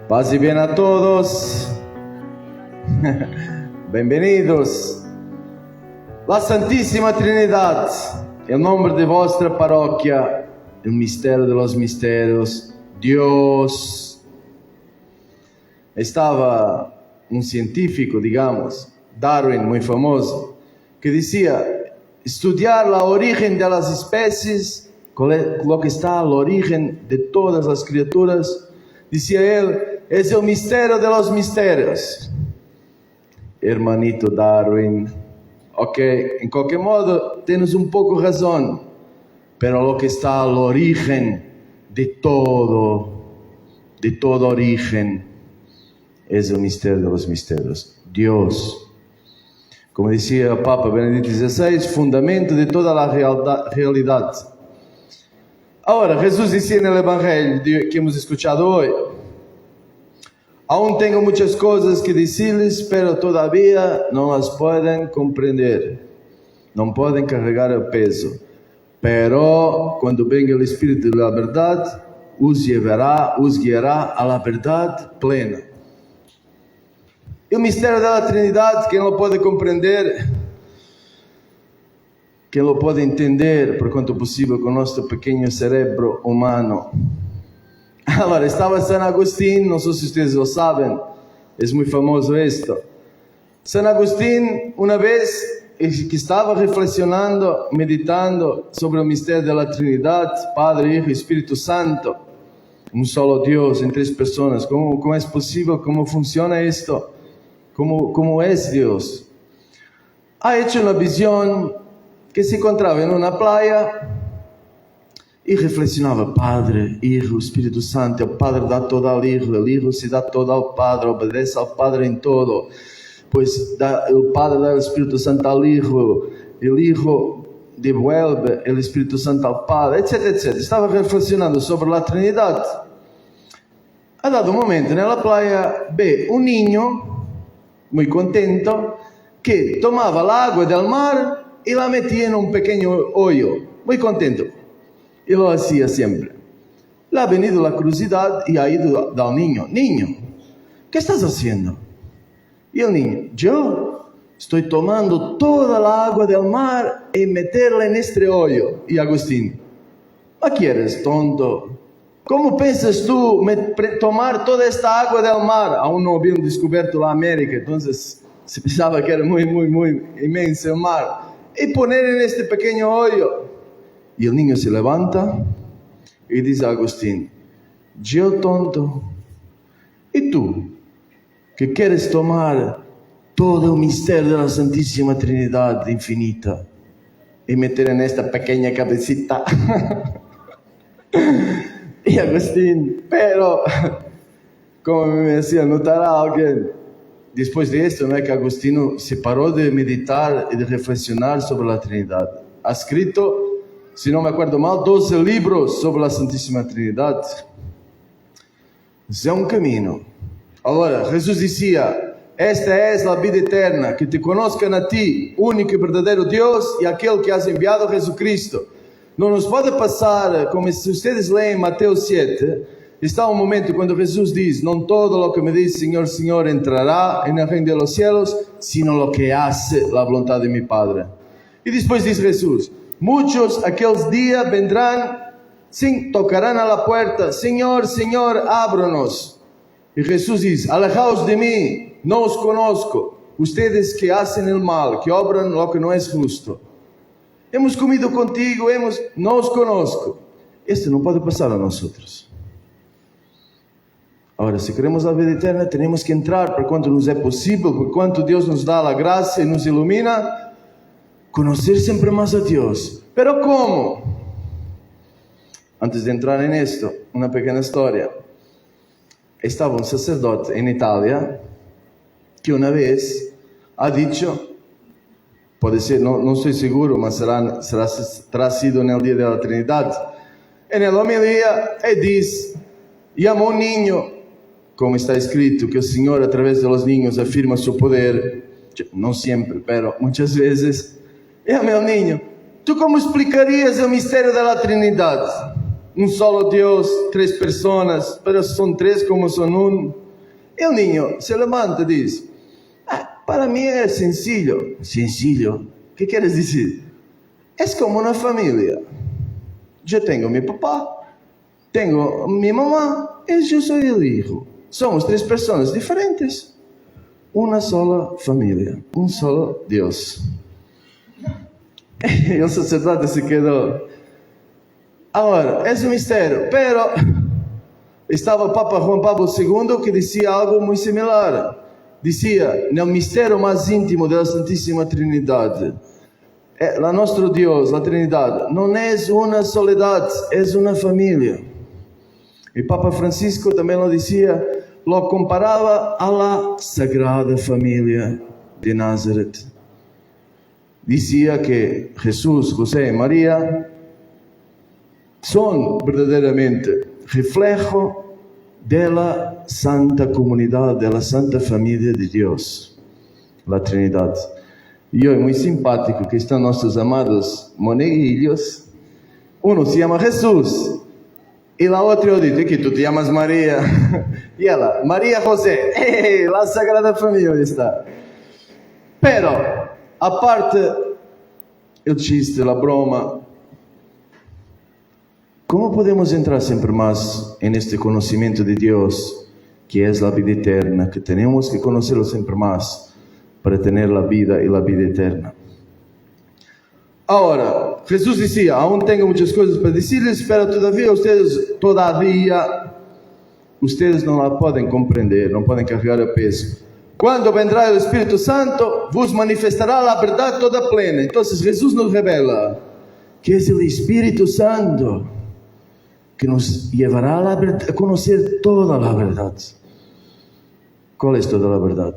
Paz y bien a todos. Bienvenidos. La Santísima Trinidad, el nombre de vuestra parroquia, el misterio de los misterios, Dios. Estaba un científico, digamos, Darwin, muy famoso, que decía, estudiar la origen de las especies, lo que está al origen de todas las criaturas, decía él, es el misterio de los misterios. Hermanito Darwin, ok, en cualquier modo tienes un poco razón, pero lo que está al origen de todo origen, es el misterio de los misterios, Dios. Como decía el Papa Benedicto XVI, fundamento de toda la realidad. Ahora, Jesús decía en el Evangelio que hemos escuchado hoy, aún tengo muchas cosas que decirles, pero todavía no las pueden comprender, no pueden cargar el peso. Pero cuando venga el Espíritu de la verdad, os guiará a la verdad plena. El misterio de la Trinidad, ¿quién lo puede comprender? ¿Quién lo puede entender por cuanto posible con nuestro pequeño cerebro humano? Ahora, estaba San Agustín, no sé si ustedes lo saben, es muy famoso esto. San Agustín, una vez que estaba reflexionando, meditando sobre el misterio de la Trinidad, Padre, Hijo y Espíritu Santo, un solo Dios en tres personas, ¿cómo es posible? ¿Cómo funciona esto? ¿Cómo es Dios? Ha hecho una visión que se encontraba en una playa y reflexionaba, Padre, Hijo, Espíritu Santo, el Padre da todo al Hijo, el Hijo se da todo al Padre, obedece al Padre en todo, pues el Padre da el Espíritu Santo al Hijo, el Hijo devuelve el Espíritu Santo al Padre, etcétera, etcétera. Estaba reflexionando sobre la Trinidad. Ha dado un momento en la playa, ve un niño muy contento que tomaba el agua del mar y la metía en un pequeño hoyo, muy contento. Y lo hacía siempre. Le ha venido la curiosidad y ha ido al niño. Niño, ¿qué estás haciendo? Y el niño, yo estoy tomando toda la agua del mar y meterla en este hoyo. Y Agustín, ¿qué quieres, tonto? ¿Cómo piensas tú tomar toda esta agua del mar? Aún no habían descubierto la América, entonces se pensaba que era muy inmenso el mar. Y poner en este pequeño hoyo. Y el niño se levanta y dice a Agustín, yo tonto, ¿y tú? Que quieres tomar todo el misterio de la Santísima Trinidad infinita y meter en esta pequeña cabecita. Y Agustín, pero, como me decía, notará alguien, después de esto, ¿no? Que Agustín se paró de meditar y de reflexionar sobre la Trinidad. Ha escrito, si no me acuerdo mal, 12 libros sobre la Santísima Trinidad. Es un camino. Ahora, Jesús decía, esta es la vida eterna, que te conozcan a ti, único y verdadero Dios, y aquel que has enviado, Jesucristo. No nos puede pasar, como si ustedes leen Mateo 7, está un momento cuando Jesús dice, no todo lo que me dice Señor, Señor entrará en el reino de los cielos, sino lo que hace la voluntad de mi Padre. Y después dice Jesús, muchos aquellos días vendrán, tocarán a la puerta, Señor, Señor, ábranos. Y Jesús dice, alejaos de mí, no os conozco, ustedes que hacen el mal, que obran lo que no es justo. Hemos comido contigo, no os conozco. Esto no puede pasar a nosotros. Ahora, si queremos la vida eterna, tenemos que entrar por cuanto nos es posible, por cuanto Dios nos da la gracia y nos ilumina, conocer siempre más a Dios. ¿Pero cómo? Antes de entrar en esto, una pequeña historia. Estaba un sacerdote en Italia que una vez ha dicho, puede ser, no estoy seguro, mas será sido en el día de la Trinidad. En la homilía, él dice, llama a un niño, como está escrito, que el Señor a través de los niños afirma su poder, no siempre, pero muchas veces, llama al niño, ¿tú cómo explicarías el misterio de la Trinidad? un solo Dios, 3 personas, pero son 3 como son uno. El niño se levanta y dice, para mí es sencillo. ¿Sencillo? ¿Qué quieres decir? Es como una familia. Yo tengo mi papá, tengo mi mamá y yo soy el hijo. Somos 3 personas diferentes. Una sola familia, un solo Dios. Y el sacerdote se quedó. Ahora, es un misterio, pero estaba el Papa Juan Pablo II que decía algo muy similar. Decía, en el misterio más íntimo de la Santísima Trinidad, nuestro Dios, la Trinidad, no es una soledad, es una familia. El Papa Francisco también lo decía, lo comparaba a la Sagrada Familia de Nazaret. Decía que Jesús, José y María son verdaderamente reflejo de la santa comunidad, de la santa familia de Dios, la Trinidad. Y hoy muy simpático que están nuestros amados monaguillos. Uno se llama Jesús y la otra dice que tú te llamas María. Y ella, María José, la Sagrada Familia está. Pero, aparte el chiste, la broma, ¿cómo podemos entrar siempre más en este conocimiento de Dios, que es la vida eterna, que tenemos que conocerlo siempre más para tener la vida y la vida eterna? Ahora, Jesús decía, aún tengo muchas cosas para decirles, pero todavía ustedes no la pueden comprender, no pueden cargar el peso. Cuando vendrá el Espíritu Santo, vos manifestará la verdad toda plena. Entonces Jesús nos revela que es el Espíritu Santo que nos llevará a conocer toda la verdad. ¿Cuál es toda la verdad?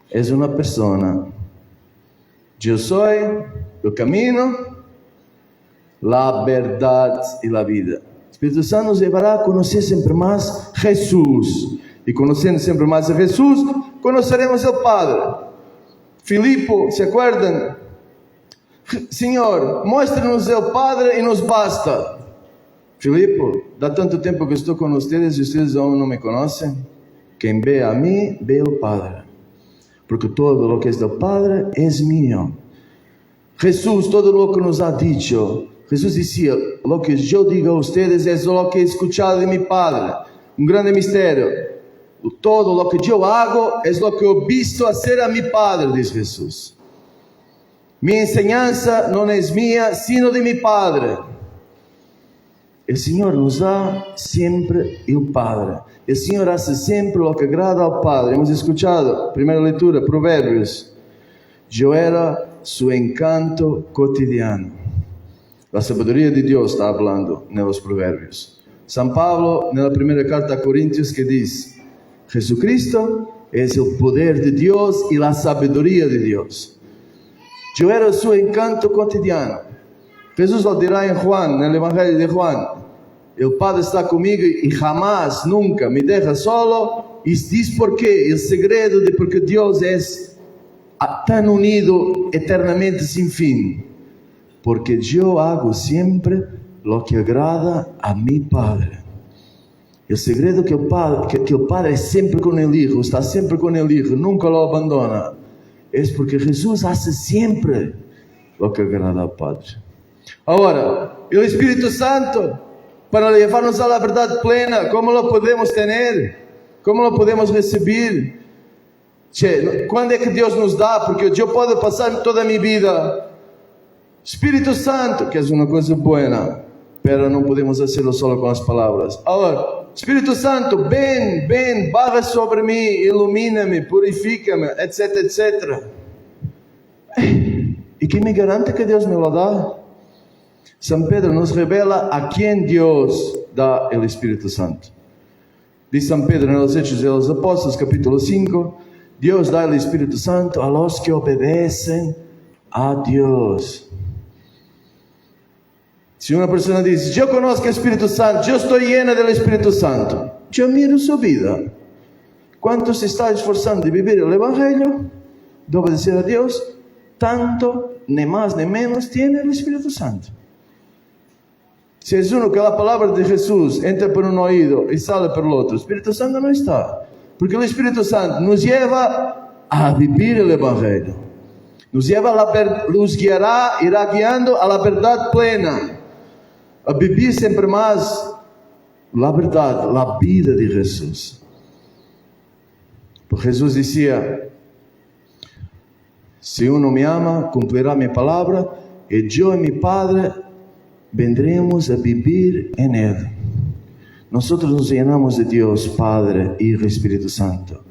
Es una persona. Yo soy el camino, la verdad y la vida. El Espíritu Santo nos llevará a conocer siempre más Jesús. Y conociendo siempre más a Jesús, conoceremos al Padre. Filipo, ¿se acuerdan? Señor, muéstranos el Padre y nos basta. Filipo, da tanto tiempo que estoy con ustedes y ustedes aún no me conocen. Quien ve a mí, ve al Padre. Porque todo lo que es del Padre es mío. Jesús, todo lo que nos ha dicho, Jesús decía, lo que yo digo a ustedes es lo que he escuchado de mi Padre. Un grande misterio. Todo lo que yo hago es lo que he visto hacer a mi Padre, dice Jesús. Mi enseñanza no es mía, sino de mi Padre. El Señor nos da siempre el Padre. El Señor hace siempre lo que agrada al Padre. Hemos escuchado, primera lectura, Proverbios. Yo era su encanto cotidiano. La sabiduría de Dios está hablando en los Proverbios. San Pablo, en la primera carta a Corintios, que dice, Jesucristo es el poder de Dios y la sabiduría de Dios. Yo era su encanto cotidiano. Jesús lo dirá en Juan, en el Evangelio de Juan. El Padre está conmigo y jamás, nunca me deja solo. Y dice por qué, el secreto de por qué Dios es tan unido eternamente sin fin. Porque yo hago siempre lo que agrada a mi Padre. El secreto que el Padre es siempre con el Hijo, está siempre con el Hijo, nunca lo abandona, es porque Jesús hace siempre lo que agrada al Padre. Ahora, el Espíritu Santo, para llevarnos a la verdad plena, ¿cómo lo podemos tener? ¿Cómo lo podemos recibir? ¿Cuándo es que Dios nos da? Porque yo puedo pasar toda mi vida, Espíritu Santo, que es una cosa buena, pero no podemos hacerlo solo con las palabras. Ahora, Espíritu Santo, ven, baja sobre mí, ilumíname, purifícame, etcétera, etcétera. ¿Y qué me garante que Dios me lo da? San Pedro nos revela a quién Dios da el Espíritu Santo. Dice San Pedro en los Hechos de los Apóstoles, capítulo 5, Dios da el Espíritu Santo a los que obedecen a Dios. Si una persona dice, yo conozco el Espíritu Santo, yo estoy llena del Espíritu Santo, yo miro su vida. ¿Cuánto se está esforzando de vivir el Evangelio, de obedecer a Dios? Tanto, ni más ni menos, tiene el Espíritu Santo. Si es uno que la palabra de Jesús entra por un oído y sale por el otro, el Espíritu Santo no está. Porque el Espíritu Santo nos lleva a vivir el Evangelio. Nos guiará, irá guiando a la verdad plena. A vivir siempre más la verdad, la vida de Jesús. Porque Jesús decía, si uno me ama, cumplirá mi palabra, y yo y mi Padre vendremos a vivir en Él. Nosotros nos llenamos de Dios, Padre, Hijo y Espíritu Santo.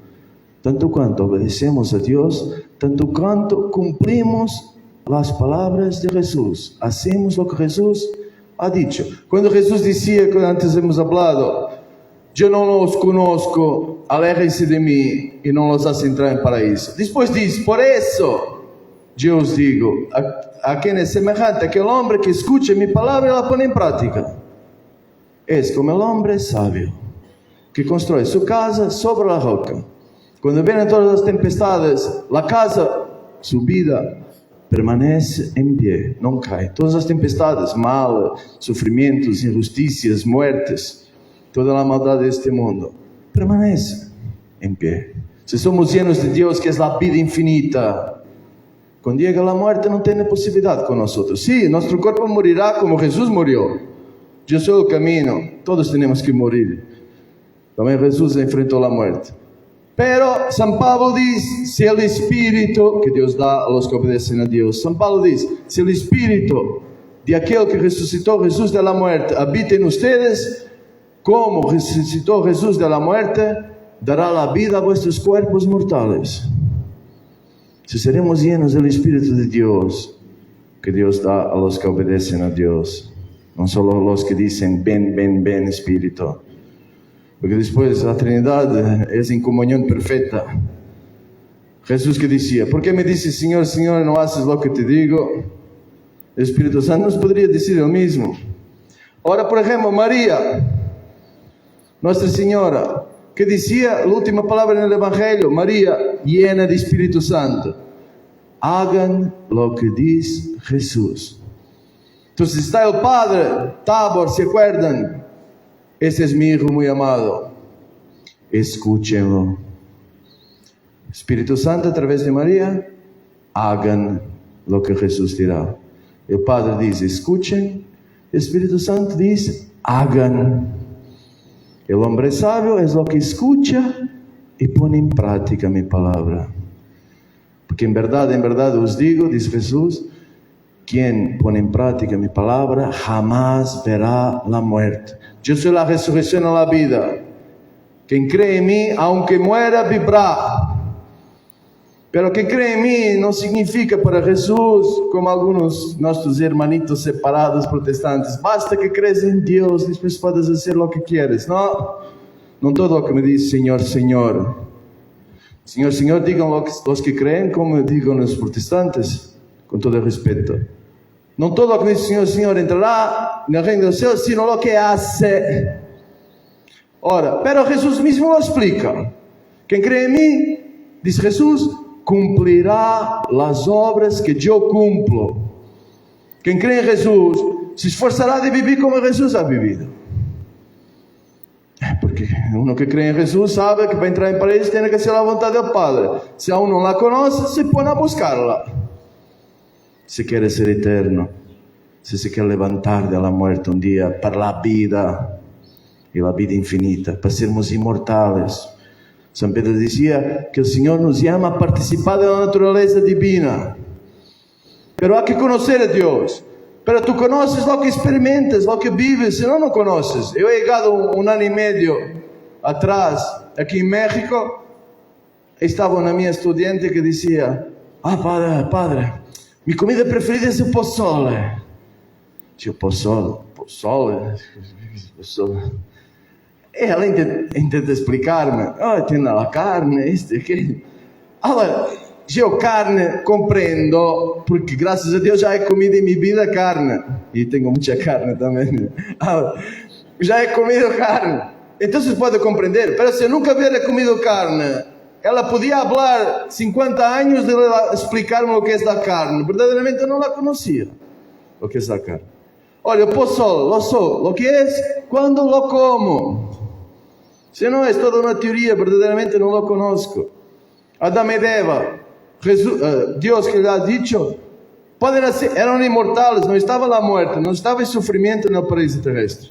Tanto cuanto obedecemos a Dios, tanto cuanto cumplimos las palabras de Jesús. Hacemos lo que Jesús ha dicho. Cuando Jesús decía, que antes hemos hablado, yo no los conozco, aléjense de mí y no los hace entrar en paraíso. Después dice, por eso yo os digo, a quien es semejante aquel hombre que escucha mi palabra y la pone en práctica. Es como el hombre sabio, que construye su casa sobre la roca. Cuando vienen todas las tempestades, la casa, su vida, permanece en pie, no cae. Todas las tempestades, mal, sufrimientos, injusticias, muertes, toda la maldad de este mundo, permanece en pie. Si somos llenos de Dios, que es la vida infinita, cuando llega la muerte no tiene posibilidad con nosotros. Sí, nuestro cuerpo morirá como Jesús murió. Yo soy el camino, todos tenemos que morir. También Jesús enfrentó la muerte. Pero San Pablo dice, si el Espíritu que Dios da a los que obedecen a Dios, San Pablo dice, si el Espíritu de aquel que resucitó Jesús de la muerte habita en ustedes, como resucitó Jesús de la muerte, dará la vida a vuestros cuerpos mortales. Si seremos llenos del Espíritu de Dios, que Dios da a los que obedecen a Dios, no solo los que dicen, ven, ven, ven, Espíritu. Porque después la Trinidad es en comunión perfecta. Jesús que decía, ¿por qué me dices, Señor, Señor, no haces lo que te digo? El Espíritu Santo nos podría decir lo mismo. Ahora, por ejemplo, María, Nuestra Señora, que decía la última palabra en el Evangelio, María, llena de Espíritu Santo. Hagan lo que dice Jesús. Entonces está el Padre, Tabor, ¿se acuerdan? Ese es mi Hijo muy amado. Escúchenlo. Espíritu Santo a través de María, hagan lo que Jesús dirá. El Padre dice, escuchen. El Espíritu Santo dice, hagan. El hombre sabio es lo que escucha y pone en práctica mi palabra. Porque en verdad os digo, dice Jesús, quien pone en práctica mi palabra jamás verá la muerte. Yo soy la resurrección y la vida. Quien cree en mí, aunque muera, vivirá. Pero que cree en mí no significa para Jesús, como algunos nuestros hermanitos separados protestantes, basta que crees en Dios, después puedes hacer lo que quieres. No todo lo que me dice Señor, Señor. Señor, Señor, digan los que creen, como digan los protestantes, con todo el respeto. No todo lo que dice Señor, Señor entrará en el reino de los cielos, sino lo que hace. Ahora, pero Jesús mismo lo explica. Quien cree en mí, dice Jesús, cumplirá las obras que yo cumplo. Quien cree en Jesús se esforzará de vivir como Jesús ha vivido. Porque uno que cree en Jesús sabe que para entrar en paraíso tiene que hacer la voluntad del Padre. Si aún no la conoce, se pone a buscarla. Si quiere ser eterno, si se quiere levantar de la muerte un día para la vida y la vida infinita, para sermos inmortales. San Pedro decía que el Señor nos llama a participar de la naturaleza divina. Pero hay que conocer a Dios. Pero tú conoces lo que experimentas, lo que vives, si no, no conoces. Yo he llegado un año y medio atrás, aquí en México, estaba una mía estudiante que decía, padre, mi comida preferida es el pozole. Yo, pozole. E ela intenta explicar-me, tiene la carne, aquilo. Allora, eu carne compreendo, porque graças a Deus já he comido em minha vida carne, e tenho muita carne também. Já he comido carne, então se pode compreender, pero se eu nunca hubiera comido carne, ela podia falar 50 anos de explicar-me o que é a carne, verdadeiramente eu não la conhecia, o que é a carne. Olha, o pozole, lo so, lo que es cuando lo como. Si no es toda una teoría, verdaderamente no lo conozco. Adán y Eva, Dios que le ha dicho, eran inmortales, no estaba la muerte, no estaba el sufrimiento en el paraíso terrestre.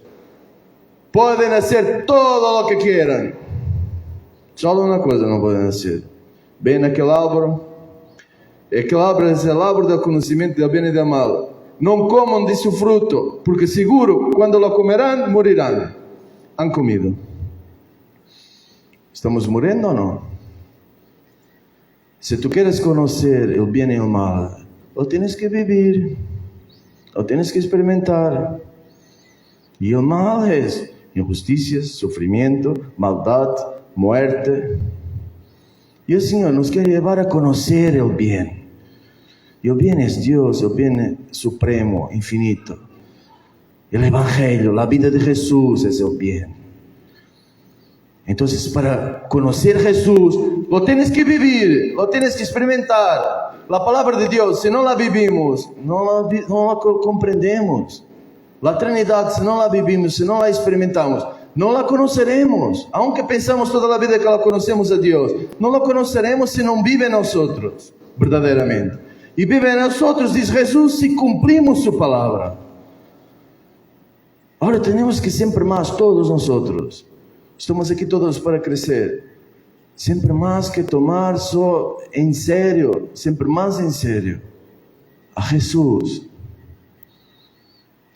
Pueden hacer todo lo que quieran. Solo una cosa no pueden hacer. Ven aquel árbol. Aquel árbol es el árbol del conocimiento del bien y del mal. No coman de su fruto, porque seguro cuando lo comerán, morirán. Han comido. ¿Estamos muriendo o no? Si tú quieres conocer el bien y el mal, lo tienes que vivir, lo tienes que experimentar. Y el mal es injusticias, sufrimiento, maldad, muerte. Y el Señor nos quiere llevar a conocer el bien. Y el bien es Dios, el bien supremo, infinito. El Evangelio, la vida de Jesús es el bien. Entonces, para conocer Jesús, lo tienes que vivir, lo tienes que experimentar. La palabra de Dios, si no la vivimos, no la comprendemos. La Trinidad, si no la vivimos, si no la experimentamos, no la conoceremos. Aunque pensamos toda la vida que la conocemos a Dios, no la conoceremos si no vive en nosotros, verdaderamente. Y vive en nosotros, dice Jesús, si cumplimos su palabra. Ahora tenemos que siempre más, todos nosotros. Estamos aquí todos para crecer. Siempre más que tomar en serio, siempre más en serio, a Jesús.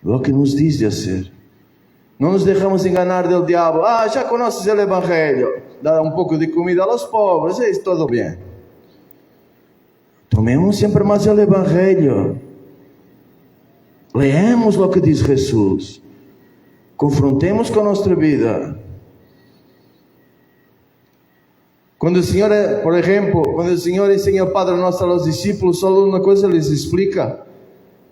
Lo que nos dice hacer. No nos dejamos enganar del diablo. Ya conoces el Evangelio. Da un poco de comida a los pobres, es todo bien. Tomemos siempre más el Evangelio. Leemos lo que dice Jesús. Confrontemos con nuestra vida. Cuando el Señor, por ejemplo, cuando el Señor enseña el Padre Nuestro a los discípulos, solo una cosa les explica,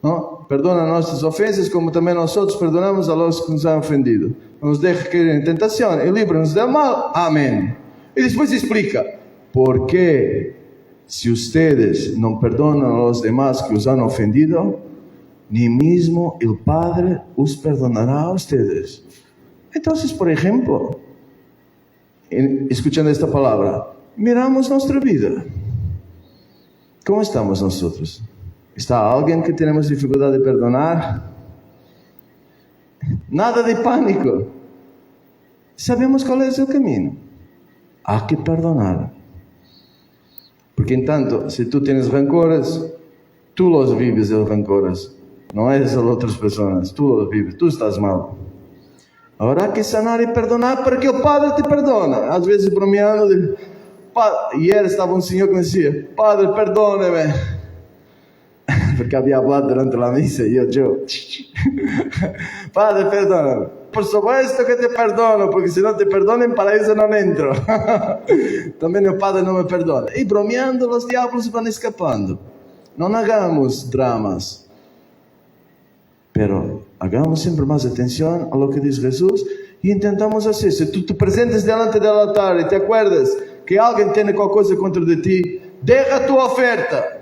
¿no? Perdona nuestras ofensas, como también nosotros perdonamos a los que nos han ofendido. No nos dejes caer en tentación y líbranos del mal. Amén. Y después explica, ¿por qué si ustedes no perdonan a los demás que os han ofendido, ni mismo el Padre os perdonará a ustedes? Entonces, por ejemplo, escuchando esta palabra, miramos nuestra vida. ¿Cómo estamos nosotros? ¿Está alguien que tenemos dificultad de perdonar? Nada de pánico. Sabemos cuál es el camino. Hay que perdonar. Porque en tanto, si tú tienes rencores, tú los vives los rencores. No es a otras personas, tú los vives, tú estás mal. Ahora hay que sanar y perdonar para que el Padre te perdone. Às vezes bromeando, ayer estaba un señor que me decía, Padre, perdóneme. Porque había hablado durante la misa y yo, Padre, perdóname. Por supuesto que te perdono, porque si no te perdonen, para eso no entro. También el Padre no me perdona. Y bromeando, los diablos van escapando. No hagamos dramas. Pero hagamos siempre más atención a lo que dice Jesús y intentamos hacer. Si tú te presentes delante del altar y te acuerdas que alguien tiene cualquier cosa contra de ti, deja tu oferta.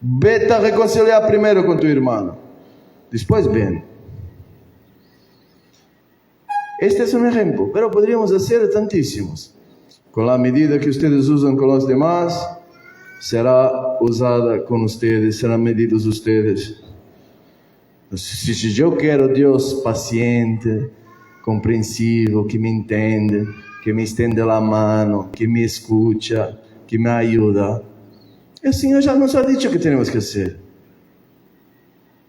Vete a reconciliar primero con tu hermano. Después ven. Este es un ejemplo, pero podríamos hacer tantísimos. Con la medida que ustedes usan con los demás, será usada con ustedes, serán medidos ustedes. Si yo quiero Dios paciente, comprensivo, que me entiende, que me extiende la mano, que me escucha, que me ayuda, el Señor ya nos ha dicho que tenemos que hacer.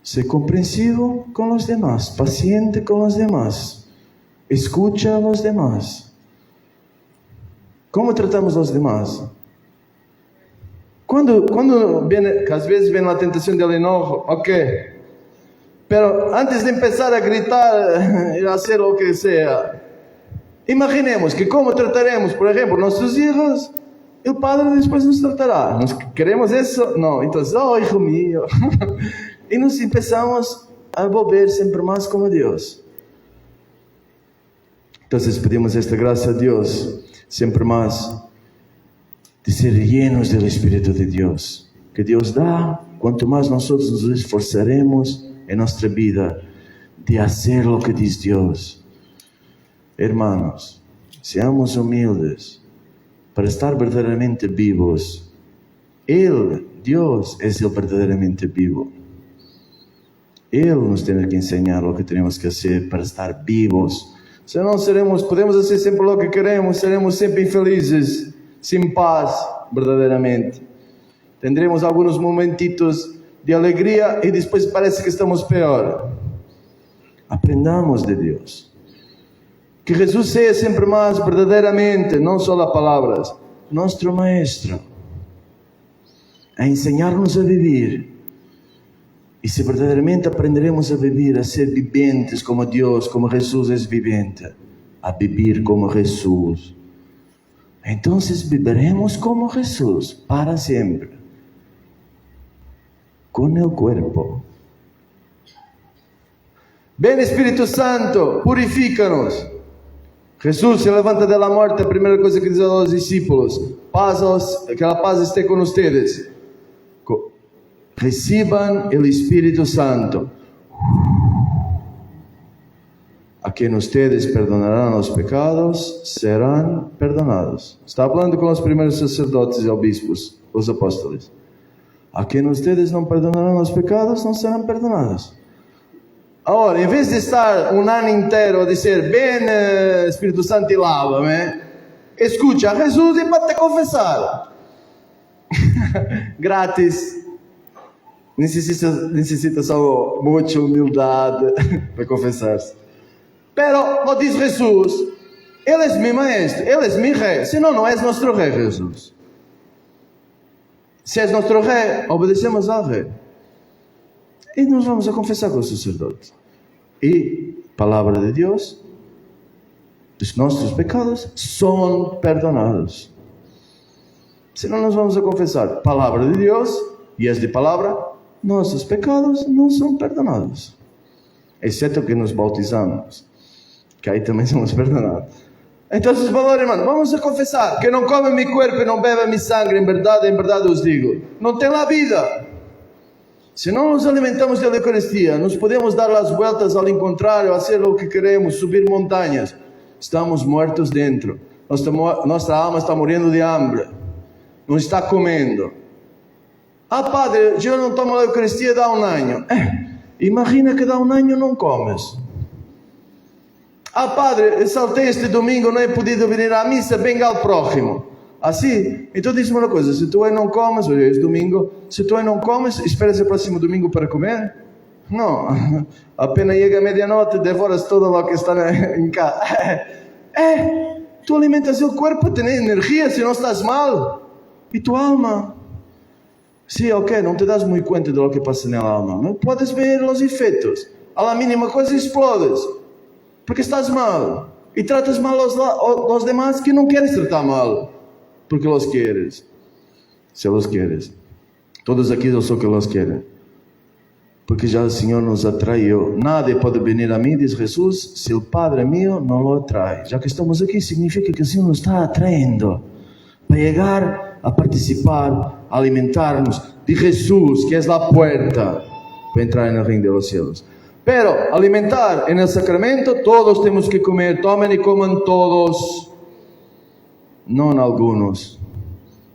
Ser comprensivo con los demás, paciente con los demás, escucha a los demás. ¿Cómo tratamos a los demás? Cuando viene, que a veces viene la tentación del enojo, ok. Pero antes de empezar a gritar y hacer lo que sea, imaginemos que cómo trataremos, por ejemplo, nuestros hijos, el Padre después nos tratará. ¿Queremos eso? No. Entonces, hijo mío. Y nos empezamos a volver siempre más como Dios. Entonces pedimos esta gracia a Dios, siempre más, de ser llenos del Espíritu de Dios. Que Dios da, cuanto más nosotros nos esforzaremos en nuestra vida de hacer lo que dice Dios. Hermanos, seamos humildes para estar verdaderamente vivos. Él, Dios, es el verdaderamente vivo. Él nos tiene que enseñar lo que tenemos que hacer para estar vivos. Si no, podemos hacer siempre lo que queremos, seremos siempre infelizes, sin paz, verdaderamente. Tendremos algunos momentitos de alegría y después parece que estamos peor. Aprendamos de Dios. Que Jesús sea siempre más verdaderamente, no solo palabras, nuestro Maestro. A enseñarnos a vivir. Y si verdaderamente aprenderemos a vivir, a ser vivientes como Dios, como Jesús es viviente, a vivir como Jesús, entonces viviremos como Jesús para siempre, con el cuerpo. Ven Espíritu Santo, purifícanos. Jesús se levanta de la muerte, primera cosa que dice a los discípulos: que la paz esté con ustedes. Reciban el Espíritu Santo, a quien ustedes perdonarán los pecados, serán perdonados. Está hablando con los primeros sacerdotes y obispos, los apóstoles. A quien ustedes no perdonarán los pecados, no serán perdonados. Ahora, en vez de estar un año entero a decir: ven Espíritu Santo y lávame, escucha a Jesús y vete a confesar. Gratis. Necesita solo mucha humildad para confesarse. Pero lo dice Jesús: Él es mi maestro, Él es mi rey. Si no, no es nuestro rey Jesús. Si es nuestro rey, obedecemos al rey. Y nos vamos a confesar con los sacerdotes. Y palabra de Dios, los nuestros pecados son perdonados. Si no nos vamos a confesar palabra de Dios, y es de palabra, nuestros pecados no son perdonados. Excepto que nos bautizamos, que ahí también somos perdonados. Entonces, valor hermano, vamos a confesar que no come mi cuerpo y no bebe mi sangre, en verdad os digo, no tem la vida. Si no nos alimentamos de la Eucaristía, nos podemos dar las vueltas al contrario, hacer lo que queremos, subir montañas. Estamos muertos dentro. Nuestra alma está muriendo de hambre. No está comiendo. Ah, padre, yo no tomo la Eucaristía da un año. Imagina que da un año no comes. Ah, padre, saltei este domingo, no he podido venir a misa, venga al próximo. Assim, então diz-me uma coisa: se tu aí não comes, hoje é domingo, se tu aí não comes, esperas o próximo domingo para comer? Não, apenas chega a medianoite, devoras todo o que está em casa. Tu alimentas o corpo, tens energia, se não estás mal. E tu alma? Sim, ok, não te das muito conta de lo que passa na alma, mas podes ver os efeitos. A la mínima coisa explodes, porque estás mal. E tratas mal os demás que não queres tratar mal. Porque los quieres, si los quieres. Todos aquí yo sé que los quieren. Porque ya el Señor nos atraiu. Nadie puede venir a mí, dice Jesús, si el Padre mío no lo atrae. Ya que estamos aquí, significa que el Señor nos está atrayendo para llegar a participar, a alimentarnos de Jesús, que es la puerta para entrar en el reino de los cielos. Pero alimentar en el sacramento, todos tenemos que comer. Tomen y coman todos. No en algunos.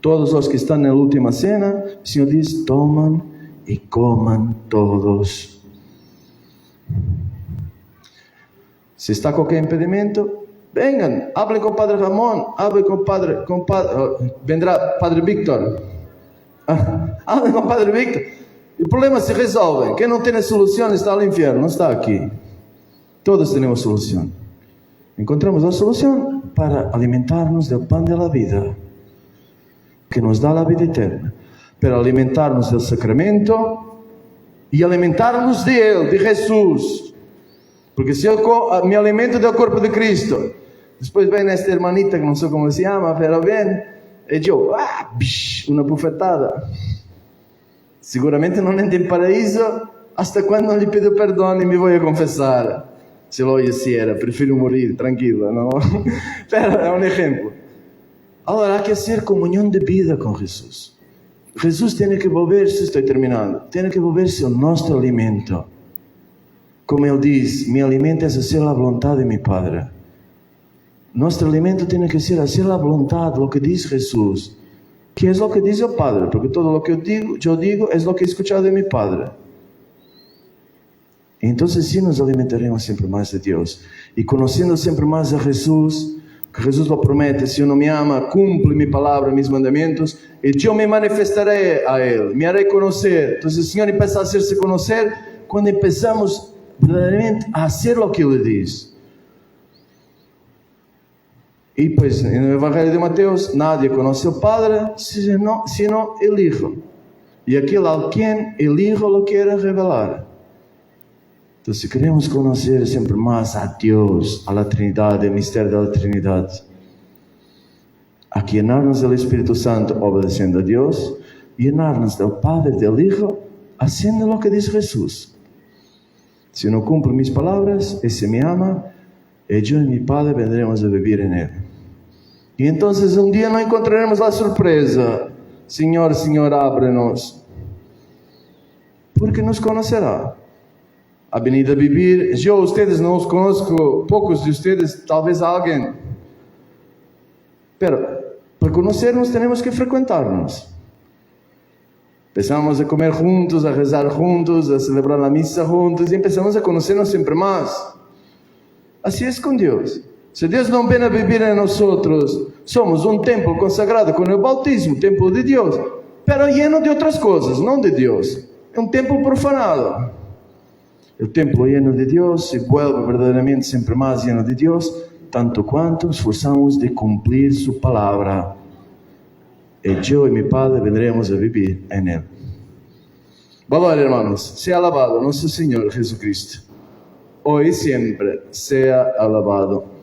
Todos los que están en la última cena, el Señor dice: toman y coman todos. Si está cualquier impedimento, vengan, hablen con Padre Ramón, hablen con Padre, vendrá Padre Víctor. Hablen con Padre Víctor. El problema se resuelve. Quien no tiene solución está al infierno, no está aquí. Todos tenemos solución. Encontramos la solución para alimentarnos del pan de la vida, que nos da la vida eterna, pero alimentarnos del sacramento y alimentarnos de Él, de Jesús. Porque si yo me alimento del cuerpo de Cristo, después viene esta hermanita que no sé cómo se llama, pero viene, y yo, una bufetada. Seguramente no entra en paraíso hasta cuando le pido perdón y me voy a confesar. Se lo hiciera, prefiero morir tranquila, ¿no? Pero es un ejemplo. Ahora hay que hacer comunión de vida con Jesús. Jesús tiene que volverse, estoy terminando, tiene que volverse nuestro alimento. como Él dice, mi alimento es hacer la voluntad de mi Padre. Nuestro alimento tiene que ser hacer la voluntad, lo que dice Jesús. ¿Qué es lo que dice el Padre? Porque todo lo que yo digo es lo que he escuchado de mi Padre. Entonces sí nos alimentaremos siempre más de Dios. Y conociendo siempre más a Jesús, que Jesús lo promete, si uno me ama, cumple mi palabra, mis mandamientos, y yo me manifestaré a Él, me haré conocer. Entonces el Señor empieza a hacerse conocer cuando empezamos verdaderamente a hacer lo que Él dice. Y pues en el Evangelio de Mateo, nadie conoce al Padre sino el Hijo. Y aquel a quien el Hijo lo quiere revelar. Entonces queremos conocer siempre más a Dios, a la Trinidad, el misterio de la Trinidad. A llenarnos del Espíritu Santo obedeciendo a Dios, llenarnos del Padre, del Hijo, haciendo lo que dice Jesús. Si no cumplo mis palabras, ese me ama, y yo y mi Padre vendremos a vivir en Él. Y entonces un día no encontraremos la sorpresa, Señor, Señor, ábrenos, porque nos conocerá. Ha venido a vivir, yo a ustedes no os conozco, pocos de ustedes, tal vez alguien. Pero para conocernos tenemos que frecuentarnos. Empezamos a comer juntos, a rezar juntos, a celebrar la misa juntos y empezamos a conocernos siempre más. Así es con Dios. Si Dios no viene a vivir en nosotros, somos un templo consagrado con el bautismo, templo de Dios, pero lleno de otras cosas, no de Dios. Es un templo profanado. El templo lleno de Dios se vuelve verdaderamente siempre más lleno de Dios, tanto cuanto esforzamos de cumplir su palabra. Y yo y mi Padre vendremos a vivir en Él. Valor, hermanos, sea alabado nuestro Señor Jesucristo. Hoy y siempre sea alabado.